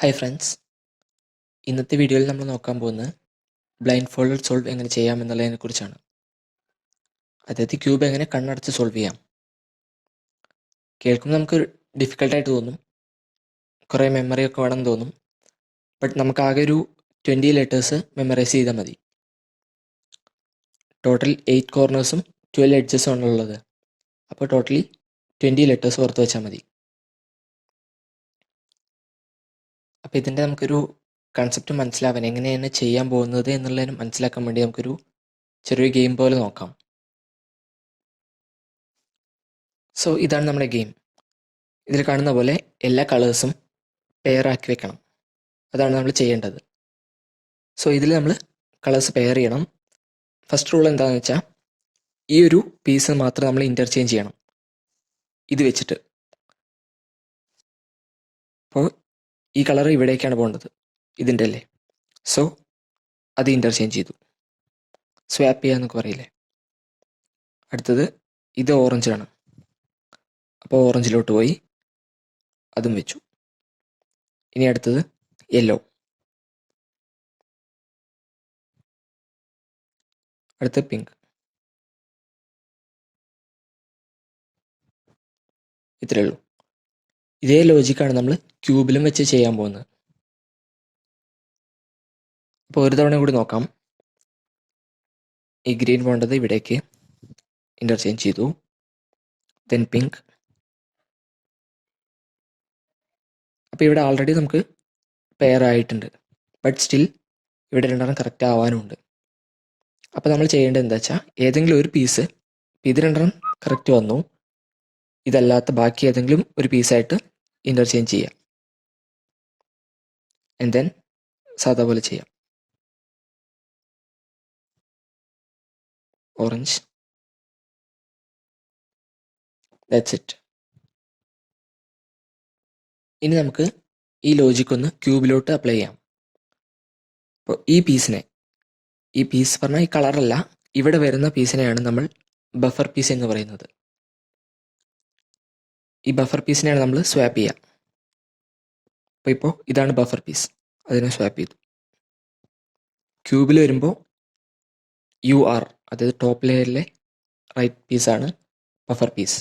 Hi friends, ഇന്നത്തെ വീഡിയോയിൽ നമ്മൾ നോക്കാൻ പോകുന്നത് ബ്ലൈൻഡ് ഫോൾഡഡ് സോൾവ് എങ്ങനെ ചെയ്യാം എന്നുള്ളതിനെ കുറിച്ചാണ്. അതായത് ക്യൂബ് എങ്ങനെ കണ്ണടച്ച് സോൾവ് ചെയ്യാം. കേൾക്കുമ്പോൾ നമുക്ക് ഡിഫിക്കൽട്ടായിട്ട് തോന്നും, കുറേ മെമ്മറി ഒക്കെ വേണം തോന്നും. ബട്ട് നമുക്ക് ആകെ ഒരു 20 ലെറ്റേഴ്സ് മെമ്മറൈസ് ചെയ്താൽ മതി. ടോട്ടൽ 8 കോർണേഴ്സും 12 എഡ്ജസും ആണ് ഉള്ളത്. അപ്പോൾ ടോട്ടലി 20 ലെറ്റേഴ്സ് ഓർത്ത് വെച്ചാൽ മതി. അപ്പോൾ ഇതിൻ്റെ നമുക്കൊരു കൺസെപ്റ്റ് മനസ്സിലാവാൻ എങ്ങനെയാണ് ചെയ്യാൻ പോകുന്നത് എന്നുള്ളതിന് മനസ്സിലാക്കാൻ വേണ്ടി നമുക്കൊരു ചെറിയൊരു ഗെയിം പോലെ നോക്കാം. സോ ഇതാണ് നമ്മുടെ ഗെയിം. ഇതിൽ കാണുന്ന പോലെ എല്ലാ കളേഴ്സും പെയറാക്കി വെക്കണം. അതാണ് നമ്മൾ ചെയ്യേണ്ടത്. സോ ഇതിൽ നമ്മൾ കളേഴ്സ് പെയർ ചെയ്യണം. ഫസ്റ്റ് റൂൾ എന്താണെന്ന് വെച്ചാൽ ഈ ഒരു പീസ് മാത്രം നമ്മൾ ഇൻ്റർചേഞ്ച് ചെയ്യണം ഇത് വെച്ചിട്ട്. അപ്പോൾ ഈ കളർ ഇവിടേക്കാണ് പോകേണ്ടത്, ഇതിൻ്റെ അല്ലേ. സോ അത് ഇൻ്റർചേഞ്ച് ചെയ്തു, സ്വാപ്പ് ചെയ്യാന്നൊക്കെ പറയില്ലേ. അടുത്തത് ഇത് ഓറഞ്ചാണ്, അപ്പോൾ ഓറഞ്ചിലോട്ട് പോയി അതും വെച്ചു. ഇനി അടുത്തത് യെല്ലോ, അടുത്ത പിങ്ക്. ഇത്രയേ ഉള്ളൂ. ഇതേ ലോജിക്കാണ് നമ്മൾ ക്യൂബിലും വെച്ച് ചെയ്യാൻ പോകുന്നത്. അപ്പോൾ ഒരു തവണ കൂടി നോക്കാം. ഈ ഗ്രീൻ പോകേണ്ടത് ഇവിടേക്ക് ഇൻ്റർചേഞ്ച് ചെയ്തു, ദെൻ പിങ്ക്. അപ്പോൾ ഇവിടെ ആൾറെഡി നമുക്ക് പെയർ ആയിട്ടുണ്ട്, ബട്ട് സ്റ്റിൽ ഇവിടെ രണ്ടെണ്ണം കറക്റ്റ് ആവാനുമുണ്ട്. അപ്പോൾ നമ്മൾ ചെയ്യേണ്ടത് എന്താ വെച്ചാൽ ഏതെങ്കിലും ഒരു പീസ്, ഇത് രണ്ടെണ്ണം കറക്റ്റ് വന്നു, ഇതല്ലാത്ത ബാക്കി ഏതെങ്കിലും ഒരു പീസായിട്ട് ഇൻ്റർചേഞ്ച് ചെയ്യാം. ആൻഡ് ദെൻ സാധാ പോലെ ചെയ്യാം. Orange, that's it. ഇനി നമുക്ക് ഈ ലോജിക് ഒന്ന് ക്യൂബിലോട്ട് അപ്ലൈ ചെയ്യാം. അപ്പോൾ ഈ പീസ് പറഞ്ഞാൽ ഈ കളറല്ല, ഇവിടെ വരുന്ന പീസിനെയാണ് നമ്മൾ ബഫർ പീസ് എന്ന് പറയുന്നത്. ഈ ബഫർ പീസിനെയാണ് നമ്മൾ സ്വാപ്പ് ചെയ്യുക. അപ്പോൾ ഇപ്പോൾ ഇതാണ് ബഫർ പീസ്, അതിനെ സ്വാപ്പ് ചെയ്തു. ക്യൂബിൽ വരുമ്പോൾ UR, അതായത് ടോപ്പ് ലെയറിലെ റൈറ്റ് പീസാണ് ബഫർ പീസ്.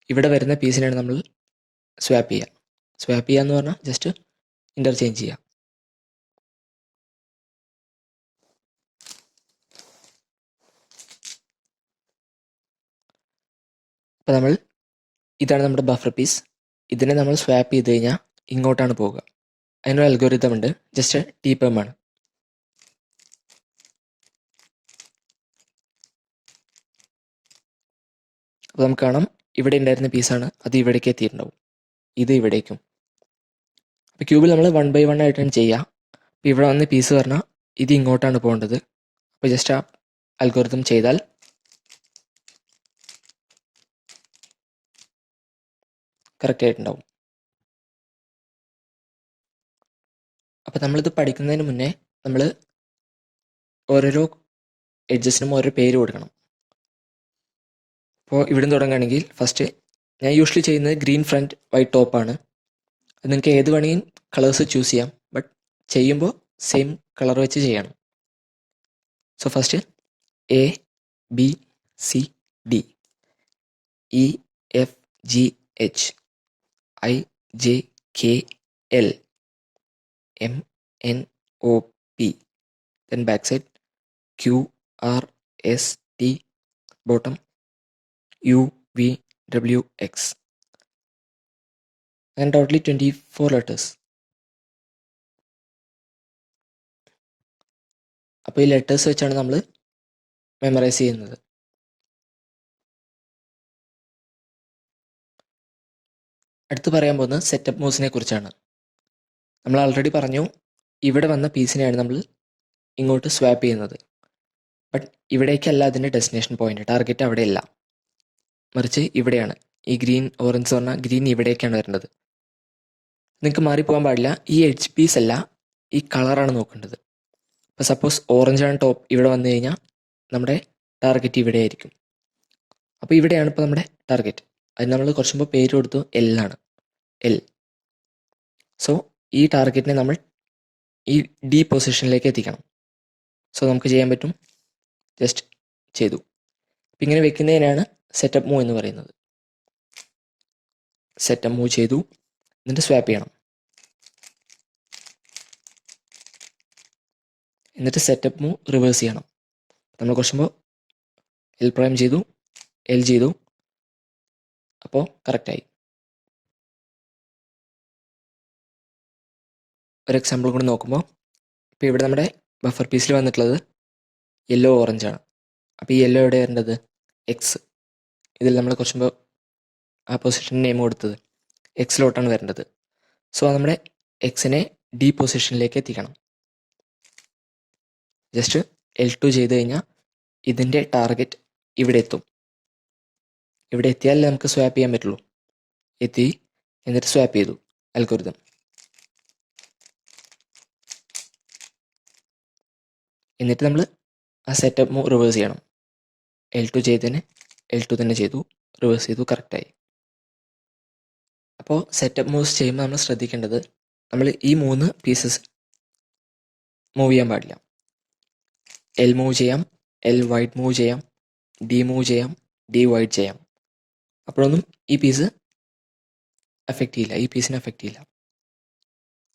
ഇവിടെ വരുന്ന പീസിനെയാണ് നമ്മൾ സ്വാപ്പ് ചെയ്യുക. സ്വാപ്പ് ചെയ്യുക എന്ന് പറഞ്ഞാൽ ജസ്റ്റ് ഇൻ്റർചേഞ്ച് ചെയ്യുക. അപ്പോൾ ഇതാണ് നമ്മുടെ ബഫർ പീസ്. ഇതിനെ നമ്മൾ സ്വാപ്പ് ചെയ്ത് കഴിഞ്ഞാൽ ഇങ്ങോട്ടാണ് പോവുക. അതിനൊരു അൽഗോരിതം ഉണ്ട്, ജസ്റ്റ് TPM ആണ്. അപ്പോൾ നമുക്ക് കാണാം ഇവിടെ ഉണ്ടായിരുന്ന പീസാണ് അത് ഇവിടേക്ക് എത്തിയിട്ടുണ്ടാവും, ഇത് ഇവിടേക്കും. അപ്പോൾ ക്യൂബിൽ നമ്മൾ 1 by 1 ആയിട്ടാണ് ചെയ്യുക. അപ്പോൾ ഇവിടെ വന്ന പീസ് പറഞ്ഞാൽ ഇത് ഇങ്ങോട്ടാണ് പോകേണ്ടത്. അപ്പോൾ ജസ്റ്റ് ആ അൽഗോരിതം ചെയ്താൽ കറക്റ്റ് ആയിട്ടുണ്ടാവും. അപ്പോൾ നമ്മളിത് പഠിക്കുന്നതിന് മുന്നേ നമ്മൾ ഓരോരോ എഡ്ജസിനും ഓരോ പേര് കൊടുക്കണം. അപ്പോൾ ഇവിടുന്ന് തുടങ്ങുകയാണെങ്കിൽ ഫസ്റ്റ് ഞാൻ യൂഷ്വലി ചെയ്യുന്നത് ഗ്രീൻ ഫ്രണ്ട് വൈറ്റ് ടോപ്പാണ്. അത് നിങ്ങൾക്ക് ഏത് വേണമെങ്കിലും കളേഴ്സ് ചൂസ് ചെയ്യാം, ബട്ട് ചെയ്യുമ്പോൾ സെയിം കളർ വെച്ച് ചെയ്യണം. So first A B C D E F G H I J K L M N O P, then backside Q R S T, bottom U V W X, and totally 24 letters. അപ്പോൾ ഈ letters വെച്ചാണ് നമ്മൾ memorise ചെയ്യുന്നത്. അടുത്ത് പറയാൻ പോകുന്നത് setup മൂവ്സിനെ കുറിച്ചാണ്. നമ്മൾ ആൾറെഡി പറഞ്ഞു ഇവിടെ വന്ന പീസിനെയാണ് നമ്മൾ ഇങ്ങോട്ട് സ്വാപ്പ് ചെയ്യുന്നത്. ബട്ട് ഇവിടേക്കല്ല അതിൻ്റെ ഡെസ്റ്റിനേഷൻ പോയിന്റ്, ടാർഗറ്റ് അവിടെയല്ല, മറിച്ച് ഇവിടെയാണ്. ഈ ഗ്രീൻ ഓറഞ്ച് പറഞ്ഞാൽ ഗ്രീൻ ഇവിടേക്കാണ് വരേണ്ടത്. നിങ്ങൾക്ക് മാറിപ്പോകാൻ പാടില്ല, ഈ എഡ്ജ് പീസ് അല്ല, ഈ കളറാണ് നോക്കേണ്ടത്. ഇപ്പോൾ സപ്പോസ് ഓറഞ്ചാണ് ടോപ്പ്, ഇവിടെ വന്നു കഴിഞ്ഞാൽ നമ്മുടെ ടാർഗറ്റ് ഇവിടെ ആയിരിക്കും. അപ്പോൾ ഇവിടെയാണ് ഇപ്പോൾ നമ്മുടെ ടാർഗറ്റ്. അതിന് നമ്മൾ കുറച്ച് മുമ്പ് പേര് കൊടുത്തു L ആണ്, L. സോ ഈ ടാർഗറ്റിനെ നമ്മൾ ഈ ഡി പൊസിഷനിലേക്ക് എത്തിക്കണം. സോ നമുക്ക് ചെയ്യാൻ പറ്റും, ജസ്റ്റ് ചെയ്തു. അപ്പം ഇങ്ങനെ വെക്കുന്നതിനാണ് സെറ്റപ്പ് മൂവ് എന്ന് പറയുന്നത്. സെറ്റപ്പ് മൂവ് ചെയ്തു, എന്നിട്ട് സ്വാപ്പ് ചെയ്യണം. എന്നിട്ട് സെറ്റപ്പ് മൂവ് റിവേഴ്സ് ചെയ്യണം. നമ്മൾ കുറച്ചുമ്പോൾ എൽ പ്രൈം ചെയ്തു, എൽ ചെയ്തു, അപ്പോൾ കറക്റ്റായി. ഒരു എക്സാമ്പിൾ കൂടി നോക്കുമ്പോൾ, ഇപ്പോൾ ഇവിടെ നമ്മുടെ ബഫർ പീസിൽ വന്നിട്ടുള്ളത് യെല്ലോ ഓറഞ്ചാണ്. അപ്പോൾ ഈ യെല്ലോ എവിടെ വരേണ്ടത്? എക്സ്. ഇതിൽ നമ്മൾ കുറച്ചുമ്പോൾ ആ പൊസിഷൻ നെയിം കൊടുത്തത് എക്സിലോട്ടാണ് വരേണ്ടത്. സോ നമ്മുടെ എക്സിനെ ഡി പൊസിഷനിലേക്ക് എത്തിക്കണം. ജസ്റ്റ് L2 ചെയ്ത് കഴിഞ്ഞാൽ ഇതിൻ്റെ ടാർഗറ്റ് ഇവിടെ എത്തും. ഇവിടെ എത്തിയാലേ നമുക്ക് സ്വാപ്പ് ചെയ്യാൻ പറ്റുള്ളൂ. എത്തി, എന്നിട്ട് സ്വാപ്പ് ചെയ്തു അൽഗോരിതം. എന്നിട്ട് നമ്മൾ ആ സെറ്റപ്പ് മൂവ് റിവേഴ്സ് ചെയ്യണം. L2 ചെയ്തതിന് L2 തന്നെ ചെയ്തു, റിവേഴ്സ് ചെയ്തു, കറക്റ്റായി. അപ്പോൾ സെറ്റപ്പ് മൂവ്സ് ചെയ്യുമ്പോൾ നമ്മൾ ശ്രദ്ധിക്കേണ്ടത്, നമ്മൾ ഈ 3 പീസസ് മൂവ് ചെയ്യാൻ പാടില്ല. എൽ മൂവ് ചെയ്യാം, എൽ വൈഡ് മൂവ് ചെയ്യാം, ഡി മൂവ് ചെയ്യാം, ഡി വൈഡ് ചെയ്യാം. അപ്പോഴൊന്നും ഈ പീസ് എഫക്റ്റ് ചെയ്യില്ല, ഈ പീസിനെ എഫക്റ്റ് ചെയ്യില്ല.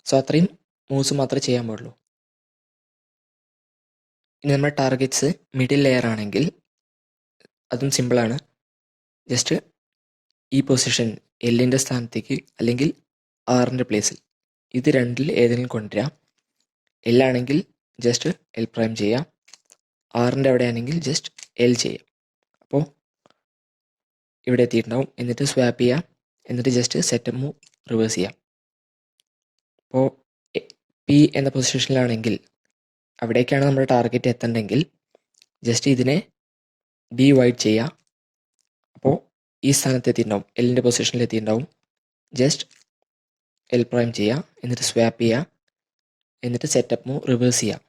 സോ അത്രയും മൂവ്സ് മാത്രമേ ചെയ്യാൻ പാടുള്ളൂ. ഇനി നമ്മുടെ ടാർഗറ്റ്സ് മിഡിൽ ലെയർ ആണെങ്കിൽ അതും സിമ്പിളാണ്. ജസ്റ്റ് ഈ പൊസിഷൻ എല്ലിൻ്റെ സ്ഥാനത്തേക്ക് അല്ലെങ്കിൽ ആറിൻ്റെ പ്ലേസിൽ ഇത് രണ്ടിൽ ഏതെങ്കിലും കൊണ്ടുവരാം. എല്ലാണെങ്കിൽ ജസ്റ്റ് എൽ പ്രൈം ചെയ്യാം, ആറിൻ്റെ എവിടെയാണെങ്കിൽ ജസ്റ്റ് എൽ ചെയ്യാം. അപ്പോൾ ഇവിടെ എത്തിയിട്ടുണ്ടാവും. എന്നിട്ട് സ്വാപ്പ് ചെയ്യാം, എന്നിട്ട് ജസ്റ്റ് സെറ്റപ്പ് മൂവ് റിവേഴ്സ് ചെയ്യാം. അപ്പോൾ പി എന്ന പൊസിഷനിലാണെങ്കിൽ അവിടേക്കാണ് നമ്മുടെ ടാർഗറ്റ് എത്തേണ്ടെങ്കിൽ ജസ്റ്റ് ഇതിനെ ഡി വൈഡ് ചെയ്യുക. അപ്പോൾ ഈ സ്ഥാനത്ത് എത്തിയിട്ടുണ്ടാവും, എല്ലിൻ്റെ പൊസിഷനിൽ എത്തിയിട്ടുണ്ടാവും. ജസ്റ്റ് എൽ പ്രൈം ചെയ്യുക, എന്നിട്ട് സ്വാപ്പ് ചെയ്യുക, എന്നിട്ട് സെറ്റപ്പ് മൂവ് റിവേഴ്സ് ചെയ്യുക.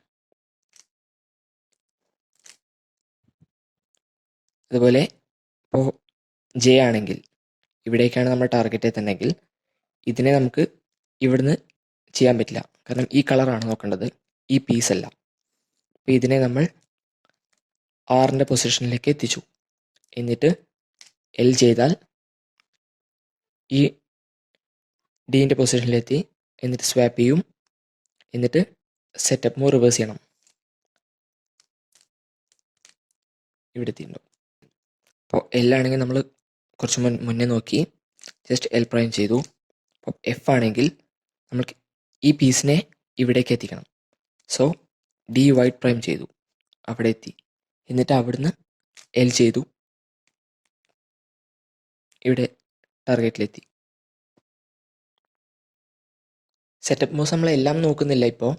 അതുപോലെ ഇപ്പോൾ ജെ ആണെങ്കിൽ ഇവിടേക്കാണ് നമ്മുടെ ടാർഗറ്റ് എത്തുന്നതെങ്കിൽ ഇതിനെ നമുക്ക് ഇവിടുന്ന് ചെയ്യാൻ പറ്റില്ല, കാരണം ഈ കളറാണ് നോക്കേണ്ടത്, ഈ പീസല്ല. അപ്പോൾ ഇതിനെ നമ്മൾ ആറിൻ്റെ പൊസിഷനിലേക്ക് എത്തിച്ചു. എന്നിട്ട് എൽ ചെയ്താൽ ഈ ഡീൻ്റെ പൊസിഷനിലെത്തി, എന്നിട്ട് സ്വാപ്പ് ചെയ്യും, എന്നിട്ട് സെറ്റപ്പ് മൂവ് റിവേഴ്സ് ചെയ്യണം. ഇവിടെ എത്തിയിട്ടുണ്ടാവും. അപ്പോൾ എൽ ആണെങ്കിൽ നമ്മൾ കുറച്ച് മുന്നേ നോക്കി ജസ്റ്റ് എൽ പ്രൈം ചെയ്തു. അപ്പോൾ എഫ് ആണെങ്കിൽ നമ്മൾക്ക് ഈ പീസിനെ ഇവിടേക്ക് എത്തിക്കണം. സോ ഡി വൈഡ് പ്രൈം ചെയ്തു, അവിടെ എത്തി. എന്നിട്ട് അവിടുന്ന് എൽ ചെയ്തു, ഇവിടെ ടാർഗറ്റിലെത്തി. സെറ്റപ്പ് മൂവ്സ് നമ്മളെല്ലാം നോക്കുന്നില്ല. ഇപ്പോൾ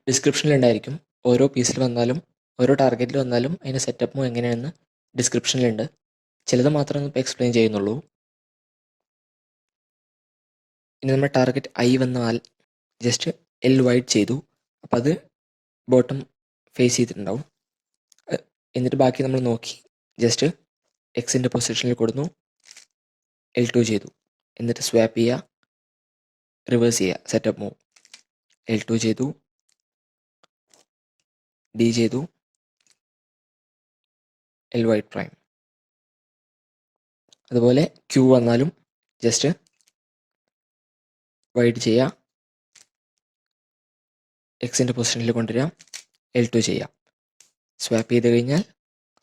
ഡിസ്ക്രിപ്ഷനിലുണ്ടായിരിക്കും. ഓരോ പീസിൽ വന്നാലും ഓരോ ടാർഗറ്റിൽ വന്നാലും അതിൻ്റെ സെറ്റപ്പ് മൂവ് എങ്ങനെയാണെന്ന് ഡിസ്ക്രിപ്ഷനിലുണ്ട്. ചിലത് മാത്രമേ ഇപ്പോൾ എക്സ്പ്ലെയിൻ ചെയ്യുന്നുള്ളൂ. ഇനി നമ്മൾ ടാർഗറ്റ് ഐ വന്നാൽ ജസ്റ്റ് എൽ വൈഡ് ചെയ്തു, അപ്പോൾ അത് ബോട്ടം ഫേസ് ചെയ്തിട്ടുണ്ടാവും. എന്നിട്ട് ബാക്കി നമ്മൾ നോക്കി ജസ്റ്റ് എക്സിൻ്റെ പൊസിഷനിൽ കൊടുന്നു, L2 ചെയ്തു, എന്നിട്ട് സ്വാപ്പ് ചെയ്യുക, റിവേഴ്സ് ചെയ്യുക, സെറ്റപ്പ് മൂവ്. L2 ചെയ്തു, ഡി ചെയ്തു, എൽ വൈഡ് പ്രൈം. അതുപോലെ ക്യൂ വന്നാലും ജസ്റ്റ് വൈഡ് ചെയ്യുക, എക്സിൻ്റെ പൊസിഷനിൽ കൊണ്ടുവരിക, L2 ചെയ്യുക. സ്വാപ്പ് ചെയ്ത് കഴിഞ്ഞാൽ,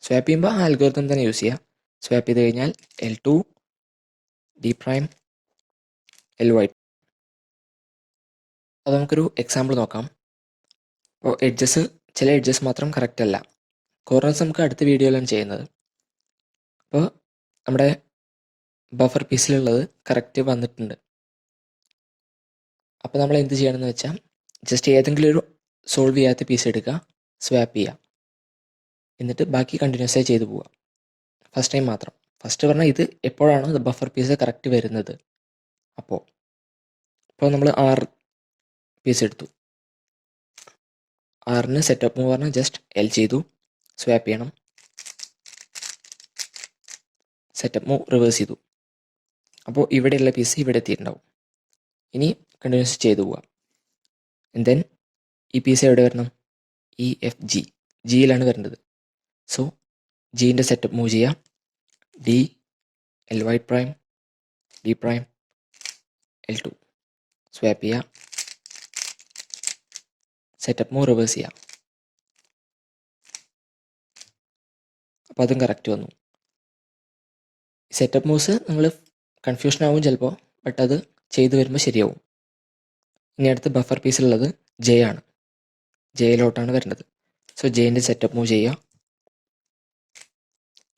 സ്വാപ്പ് ചെയ്യുമ്പോൾ ആ അൽഗോരിതം തന്നെ യൂസ് ചെയ്യുക. സ്വാപ്പ് ചെയ്ത് കഴിഞ്ഞാൽ L2, D prime, L wide. അത് നമുക്കൊരു എക്സാമ്പിൾ നോക്കാം. അപ്പോൾ ചില എഡ്ജസ് മാത്രം കറക്റ്റ് അല്ല. കോർണേഴ്സ് നമുക്ക് അടുത്ത വീഡിയോയിലാണ് ചെയ്യുന്നത്. അപ്പോൾ നമ്മുടെ ബഫർ പീസിലുള്ളത് കറക്റ്റ് വന്നിട്ടുണ്ട്. അപ്പോൾ നമ്മൾ എന്ത് ചെയ്യണമെന്ന് വെച്ചാൽ ജസ്റ്റ് ഏതെങ്കിലും ഒരു സോൾവ് ചെയ്യാത്ത പീസ് എടുക്കുക, സ്വാപ്പ് ചെയ്യുക, എന്നിട്ട് ബാക്കി കണ്ടിന്യൂസ് ആയി ചെയ്തു പോവുക. ഫസ്റ്റ് ടൈം മാത്രം. ഫസ്റ്റ് പറഞ്ഞാൽ ഇത് എപ്പോഴാണോ ഇത് ബഫർ പീസ് കറക്റ്റ് വരുന്നത് അപ്പോൾ നമ്മൾ 6 പീസ് എടുത്തു. 6ന് സെറ്റപ്പ് മൂവ് പറഞ്ഞാൽ ജസ്റ്റ് എൽ ചെയ്തു, സ്വാപ്പ് ചെയ്യണം, സെറ്റപ്പ് മൂവ് റിവേഴ്സ് ചെയ്തു. അപ്പോൾ ഇവിടെയുള്ള പീസ് ഇവിടെ എത്തിയിട്ടുണ്ടാവും. ഇനി കണ്ടിന്യൂസ് ചെയ്തു പോവുക. ആൻഡ് ദെൻ ഈ പീസ് എവിടെ വരണം? EFG, ജിയിലാണ് വരേണ്ടത്. സോ ജീൻ്റെ സെറ്റപ്പ് മൂവ് ചെയ്യുക. D, LY prime, D prime, L2 swap ചെയ്യുക. സെറ്റപ്പ് മൂവ് റിവേഴ്സ് ചെയ്യുക. അപ്പോൾ അതും കറക്റ്റ് വന്നു. സെറ്റപ്പ് മൂവ്സ് നിങ്ങൾ കൺഫ്യൂഷൻ ആവും ചിലപ്പോൾ, ബട്ട് അത് ചെയ്തു വരുമ്പോൾ ശരിയാവും. ഇനി അടുത്ത് ബഫർ പീസിലുള്ളത് J ആണ്. ജെയിലോട്ടാണ് വരേണ്ടത്. സോ ജെയിൻ്റെ സെറ്റപ്പ് മൂവ് ചെയ്യുക,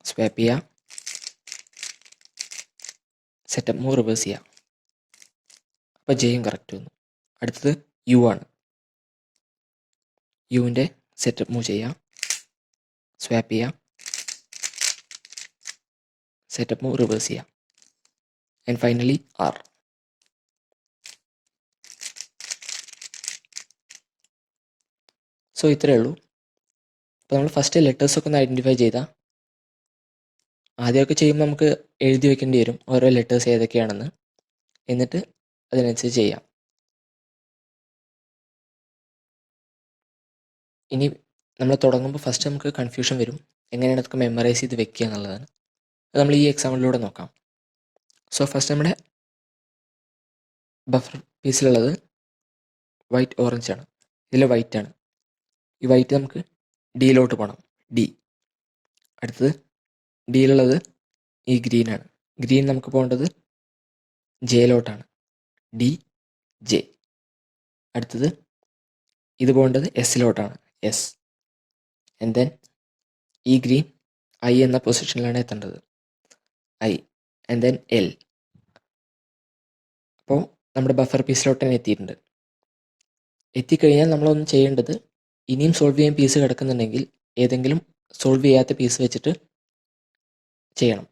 സ്വാപ്പ് ചെയ്യുക, സെറ്റപ്പ് മൂവ് റിവേഴ്സ് ചെയ്യുക. അപ്പോൾ ജെയും കറക്റ്റ് വന്നു. അടുത്തത് U ആണ്. യുവിൻ്റെ സെറ്റപ്പ് മൂവ് ചെയ്യുക, സ്വാപ്പ് ചെയ്യുക, സെറ്റപ്പ് മൂവ് റിവേഴ്സ് ചെയ്യുക. And finally R. സോ ഇത്രയേ ഉള്ളൂ. അപ്പോൾ നമ്മൾ ഫസ്റ്റ് ലെറ്റേഴ്സൊക്കെ ഒന്ന് ഐഡൻറ്റിഫൈ ചെയ്താൽ, ആദ്യമൊക്കെ ചെയ്യുമ്പോൾ നമുക്ക് എഴുതി വെക്കേണ്ടി വരും ഓരോ ലെറ്റേഴ്സ് ഏതൊക്കെയാണെന്ന്. എന്നിട്ട് അതിനനുസരിച്ച് ചെയ്യാം. ഇനി നമ്മൾ തുടങ്ങുമ്പോൾ ഫസ്റ്റ് നമുക്ക് കൺഫ്യൂഷൻ വരും, എങ്ങനെയാണ് അതൊക്കെ മെമ്മറൈസ് ചെയ്ത് വെക്കുക എന്നുള്ളതാണ്. അത് നമ്മൾ ഈ എക്സാമ്പിളിലൂടെ നോക്കാം. സോ ഫസ്റ്റ് നമ്മുടെ ബഫർ പീസിലുള്ളത് വൈറ്റ് ഓറഞ്ച് ആണ്. ഇതിൽ വൈറ്റ് ആണ്. ഈ വൈറ്റ് നമുക്ക് ഡിയിലോട്ട് പോകണം, D. അടുത്തത് ഡിയിലുള്ളത് ഈ ഗ്രീൻ ആണ്. ഗ്രീൻ നമുക്ക് പോകേണ്ടത് ജെയിലോട്ടാണ്, D, J. അടുത്തത് ഇത് പോകേണ്ടത് എസ്സിലോട്ടാണ്, S. ആൻഡ് ദെൻ ഈ ഗ്രീൻ I എന്ന പൊസിഷനിലാണ് എത്തേണ്ടത്, I. And then L. അപ്പോൾ നമ്മുടെ ബഫർ പീസിലോട്ട് തന്നെ എത്തിയിട്ടുണ്ട്. എത്തിക്കഴിഞ്ഞാൽ നമ്മളൊന്നും ചെയ്യേണ്ടത്, ഇനിയും സോൾവ് ചെയ്യാൻ പീസ് കിടക്കുന്നുണ്ടെങ്കിൽ ഏതെങ്കിലും സോൾവ് ചെയ്യാത്ത പീസ് വെച്ചിട്ട് ചെയ്യണം,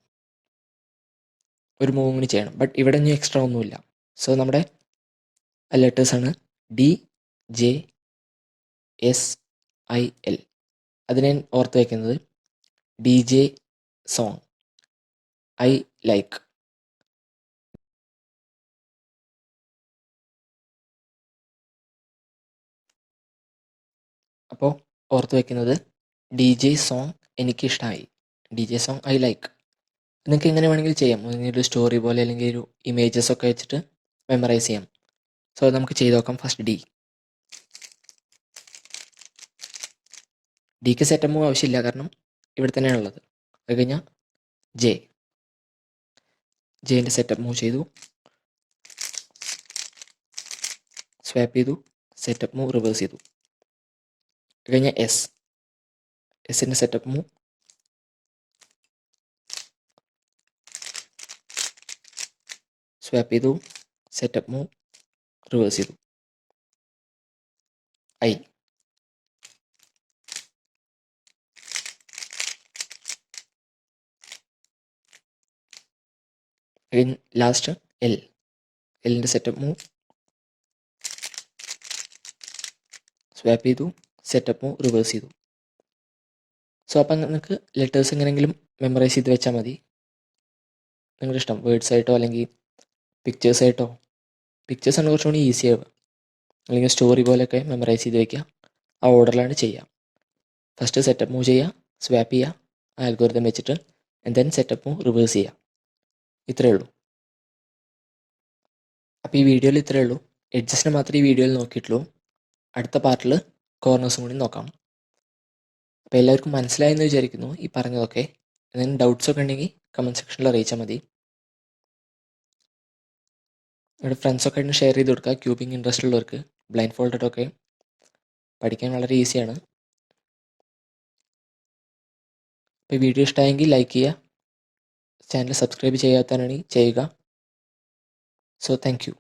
ഒരു മൂവും കൂടി ചെയ്യണം. ബട്ട് ഇവിടെ ഒന്നും എക്സ്ട്രാ ഒന്നുമില്ല. സോ നമ്മുടെ ലെറ്റേഴ്സാണ് D, J, S, I, L. അതിനെ ഓർത്ത് വയ്ക്കുന്നത് DJ സോങ്, I ലൈക്ക്. അപ്പോൾ ഓർത്ത് വയ്ക്കുന്നത് DJ സോങ് എനിക്കിഷ്ടമായി, DJ സോങ് I ലൈക്ക്. നിങ്ങൾക്ക് എങ്ങനെ വേണമെങ്കിൽ ചെയ്യാം. ഒരു സ്റ്റോറി പോലെ അല്ലെങ്കിൽ ഒരു ഇമേജസ് ഒക്കെ വെച്ചിട്ട് മെമ്മറൈസ് ചെയ്യാം. സോ അത് നമുക്ക് ചെയ്ത് നോക്കാം. ഫസ്റ്റ് ഡിക്ക് സെറ്റപ്പ് മൂവ് ആവശ്യമില്ല, കാരണം ഇവിടെ തന്നെയാണ് ഉള്ളത്. അത് കഴിഞ്ഞാൽ ജെയിൻ്റെ സെറ്റപ്പ് മൂവ് ചെയ്തു, സ്വാപ്പ് ചെയ്തു, സെറ്റപ്പ് മൂവ് റിവേഴ്സ് ചെയ്തു. അത് കഴിഞ്ഞാൽ എസിൻ്റെ സെറ്റപ്പ് മൂവ്, സ്വാപ്പ് ചെയ്തു, സെറ്റപ്പ് മൂവ് റിവേഴ്സ് ചെയ്തു. I. ലാസ്റ്റ് എല്ലിൻ്റെ സെറ്റപ്പ് മൂവ്, സ്വാപ്പ് ചെയ്തു, സെറ്റപ്പ് മൂവ് റിവേഴ്സ് ചെയ്തു. സോ അപ്പം നിങ്ങൾക്ക് ലെറ്റേഴ്സ് എങ്ങനെയെങ്കിലും മെമ്മറൈസ് ചെയ്ത് വെച്ചാൽ മതി. നിങ്ങളുടെ ഇഷ്ടം, വേർഡ്സ് ആയിട്ടോ അല്ലെങ്കിൽ പിക്ചേഴ്സ് ആയിട്ടോ. പിക്ചേഴ്സാണ് കുറച്ചുകൂടി ഈസി ആവുക, അല്ലെങ്കിൽ സ്റ്റോറി പോലെയൊക്കെ മെമ്മറൈസ് ചെയ്ത് വയ്ക്കുക. ആ ഓർഡറിലാണ് ചെയ്യുക. ഫസ്റ്റ് സെറ്റപ്പ് മൂവ് ചെയ്യുക, സ്വാപ്പ് ചെയ്യുക, ആ അൽഗോരിതം വെച്ചിട്ട്, and then setup move reverse ചെയ്യുക. ഇത്രയേ ഉള്ളൂ. അപ്പോൾ ഈ വീഡിയോയിൽ ഇത്രയേ ഉള്ളൂ. എഡ്ജസിനെ മാത്രമേ ഈ വീഡിയോയിൽ നോക്കിയിട്ടുള്ളൂ. അടുത്ത പാർട്ടിൽ കോർണേഴ്സും കൂടി നോക്കാം. അപ്പോൾ എല്ലാവർക്കും മനസ്സിലായെന്ന് വിചാരിക്കുന്നു ഈ പറഞ്ഞതൊക്കെ. എന്തെങ്കിലും ഡൗട്ട്സൊക്കെ ഉണ്ടെങ്കിൽ കമൻറ്റ് സെക്ഷനിൽ അറിയിച്ചാൽ മതി. ഇവിടെ ഫ്രണ്ട്സൊക്കെ ആയിട്ട് ഷെയർ ചെയ്ത് കൊടുക്കുക. ക്യൂബിങ് ഇൻട്രസ്റ്റ് ഉള്ളവർക്ക്, ബ്ലൈൻഡ് ഫോൾഡഡൊക്കെ പഠിക്കാൻ വളരെ ഈസിയാണ്. അപ്പോൾ ഈ വീഡിയോ ഇഷ്ടമായെങ്കിൽ ലൈക്ക് ചെയ്യുക, ചാനൽ സബ്സ്ക്രൈബ് ചെയ്യാത്തവരാണെങ്കിൽ ചെയ്യുക. So thank you.